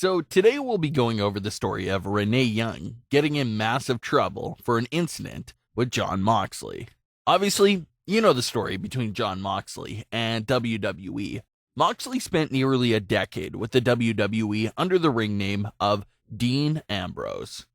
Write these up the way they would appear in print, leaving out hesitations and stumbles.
So today we'll be going over the story of Renee Young getting in massive trouble for an incident with Jon Moxley. Obviously, you know the story between Jon Moxley and WWE. Moxley spent nearly a decade with the WWE under the ring name of Dean Ambrose.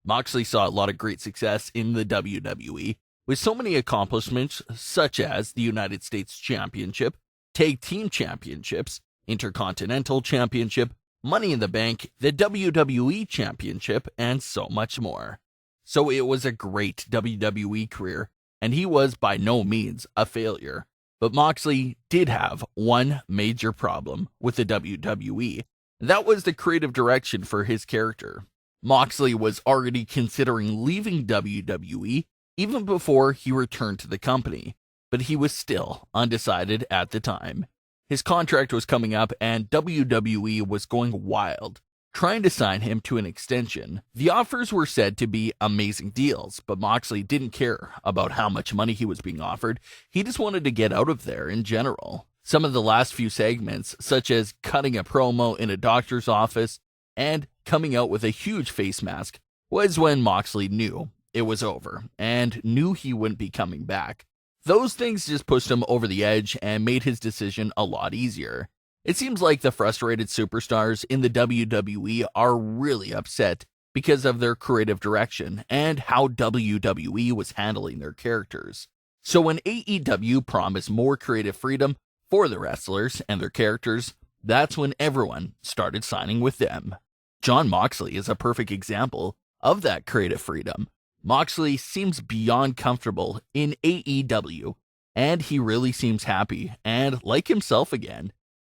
Moxley saw a lot of great success in the WWE, with so many accomplishments such as the United States Championship, Tag Team Championships, Intercontinental Championship, Money in the Bank, the WWE Championship, and so much more. So it was a great WWE career, and he was by no means a failure. But Moxley did have one major problem with the WWE. That was the creative direction for his character. Moxley was already considering leaving WWE even before he returned to the company, but he was still undecided at the time. His contract was coming up and WWE was going wild, trying to sign him to an extension. The offers were said to be amazing deals, but Moxley didn't care about how much money he was being offered. He just wanted to get out of there in general. Some of the last few segments, such as cutting a promo in a doctor's office and coming out with a huge face mask, was when Moxley knew it was over and knew he wouldn't be coming back. Those things just pushed him over the edge and made his decision a lot easier. It seems like the frustrated superstars in the WWE are really upset because of their creative direction and how WWE was handling their characters. So when AEW promised more creative freedom for the wrestlers and their characters, that's when everyone started signing with them. Jon Moxley is a perfect example of that creative freedom. Moxley seems beyond comfortable in AEW, and he really seems happy and like himself again.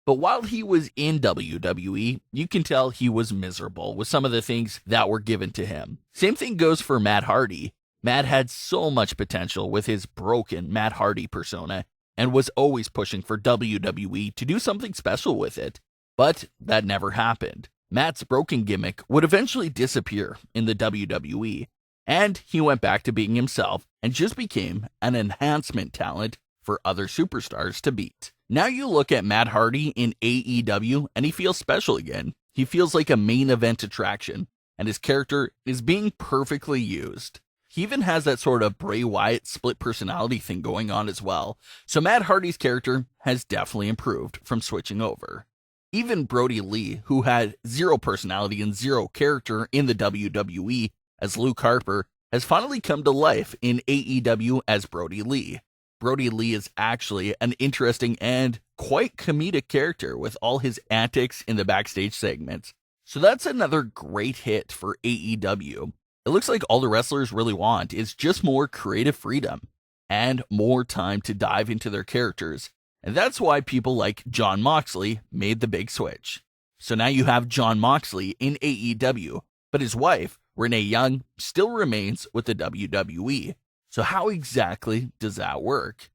But while he was in WWE, you can tell he was miserable with some of the things that were given to him. Same thing goes for Matt Hardy. Matt had so much potential with his broken Matt Hardy persona and was always pushing for WWE to do something special with it. But that never happened. Matt's broken gimmick would eventually disappear in the WWE, and he went back to being himself and just became an enhancement talent for other superstars to beat. Now you look at Matt Hardy in AEW and he feels special again. He feels like a main event attraction, and his character is being perfectly used. He even has that sort of Bray Wyatt split personality thing going on as well. So Matt Hardy's character has definitely improved from switching over. Even Brody Lee, who had zero personality and zero character in the WWE as Luke Harper, has finally come to life in AEW as Brody Lee. Brody Lee is actually an interesting and quite comedic character with all his antics in the backstage segments. So that's another great hit for AEW. It looks like all the wrestlers really want is just more creative freedom and more time to dive into their characters. And that's why people like Jon Moxley made the big switch. So now you have Jon Moxley in AEW, but his wife, Renee Young, still remains with the WWE. So how exactly does that work?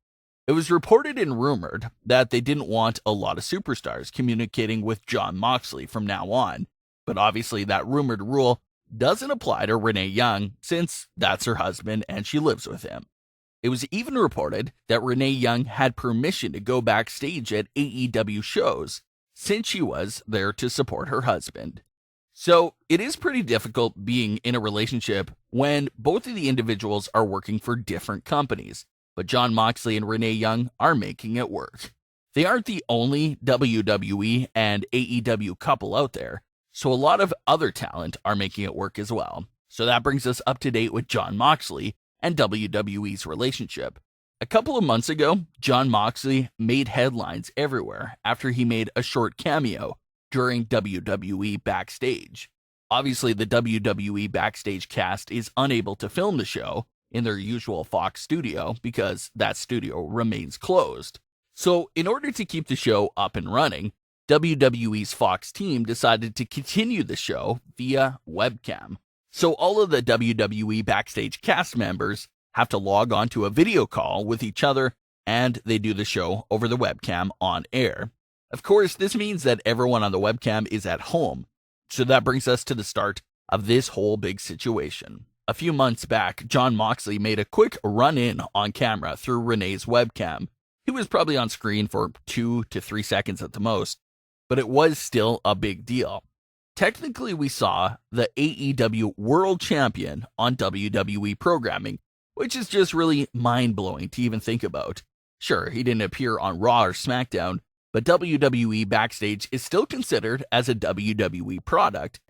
It was reported and rumored that they didn't want a lot of superstars communicating with Jon Moxley from now on. But obviously that rumored rule doesn't apply to Renee Young since that's her husband and she lives with him. It was even reported that Renee Young had permission to go backstage at AEW shows since she was there to support her husband. So it is pretty difficult being in a relationship when both of the individuals are working for different companies, but Jon Moxley and Renee Young are making it work. They aren't the only WWE and AEW couple out there, so a lot of other talent are making it work as well. So that brings us up to date with Jon Moxley and WWE's relationship. A couple of months ago, Jon Moxley made headlines everywhere after he made a short cameo during WWE Backstage. Obviously, the WWE Backstage cast is unable to film the show in their usual Fox studio because that studio remains closed. So, in order to keep the show up and running, WWE's Fox team decided to continue the show via webcam. So all of the WWE Backstage cast members have to log on to a video call with each other, and they do the show over the webcam on air. Of course, this means that everyone on the webcam is at home. So that brings us to the start of this whole big situation. A few months back, Jon Moxley made a quick run-in on camera through Renee's webcam. He was probably on screen for 2 to 3 seconds at the most, but it was still a big deal. Technically, we saw the AEW World Champion on WWE programming, which is just really mind-blowing to even think about. Sure, he didn't appear on Raw or Smackdown, but WWE Backstage is still considered as a WWE product.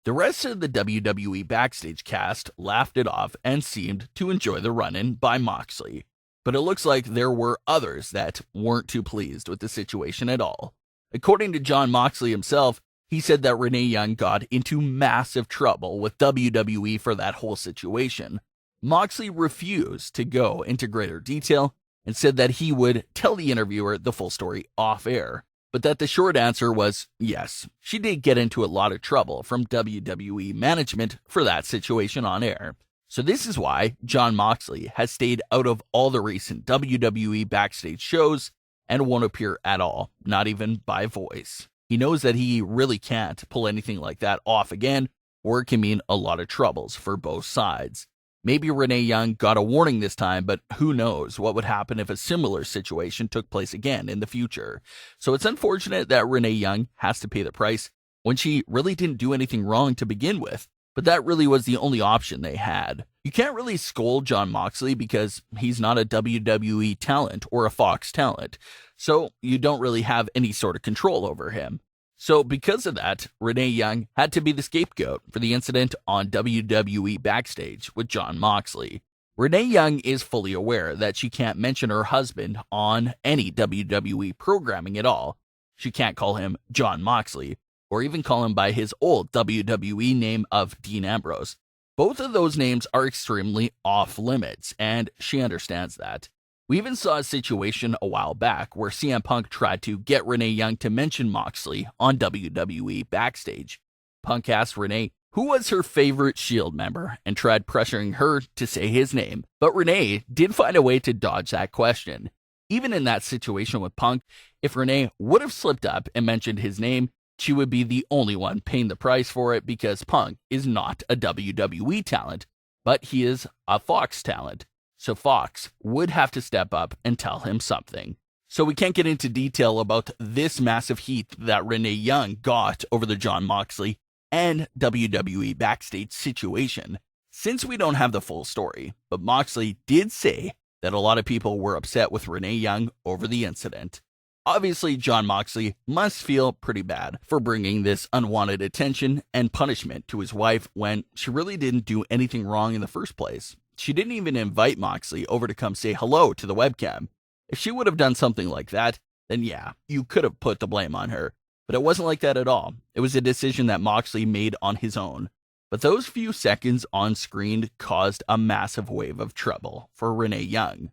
The rest of the WWE Backstage cast laughed it off and seemed to enjoy the run-in by Moxley. But it looks like there were others that weren't too pleased with the situation at all. According to Jon Moxley himself, he said that Renee Young got into massive trouble with WWE for that whole situation. Moxley refused to go into greater detail and said that he would tell the interviewer the full story off air, but that the short answer was yes, she did get into a lot of trouble from WWE management for that situation on air. So this is why Jon Moxley has stayed out of all the recent WWE Backstage shows and won't appear at all, not even by voice. He knows that he really can't pull anything like that off again, or it can mean a lot of troubles for both sides. Maybe Renee Young got a warning this time, but who knows what would happen if a similar situation took place again in the future. So it's unfortunate that Renee Young has to pay the price when she really didn't do anything wrong to begin with. But that really was the only option they had. You can't really scold Jon Moxley because he's not a WWE talent or a Fox talent, so you don't really have any sort of control over him. So because of that, Renee Young had to be the scapegoat for the incident on WWE Backstage with Jon Moxley. Renee Young is fully aware that she can't mention her husband on any WWE programming at all. She can't call him Jon Moxley, or even call him by his old WWE name of Dean Ambrose. Both of those names are extremely off limits, and she understands that. We even saw a situation a while back where CM Punk tried to get Renee Young to mention Moxley on WWE Backstage. Punk asked Renee who was her favorite Shield member and tried pressuring her to say his name, but Renee did find a way to dodge that question. Even in that situation with Punk, if Renee would have slipped up and mentioned his name, she would be the only one paying the price for it because Punk is not a WWE talent, but he is a Fox talent. So Fox would have to step up and tell him something. So we can't get into detail about this massive heat that Renee Young got over the Jon Moxley and WWE Backstage situation, since we don't have the full story. But Moxley did say that a lot of people were upset with Renee Young over the incident. Obviously, Jon Moxley must feel pretty bad for bringing this unwanted attention and punishment to his wife when she really didn't do anything wrong in the first place. She didn't even invite Moxley over to come say hello to the webcam. If she would have done something like that, then yeah, you could have put the blame on her. But it wasn't like that at all. It was a decision that Moxley made on his own. But those few seconds on screen caused a massive wave of trouble for Renee Young.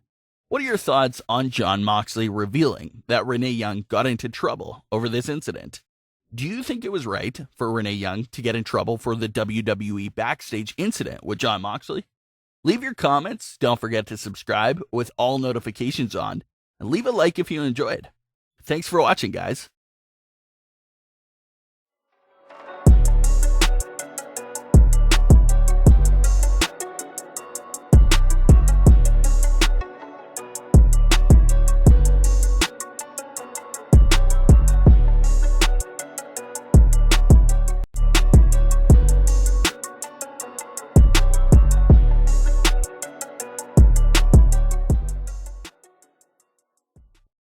What are your thoughts on Jon Moxley revealing that Renee Young got into trouble over this incident? Do you think it was right for Renee Young to get in trouble for the WWE Backstage incident with Jon Moxley? Leave your comments, don't forget to subscribe with all notifications on, and leave a like if you enjoyed. Thanks for watching, guys.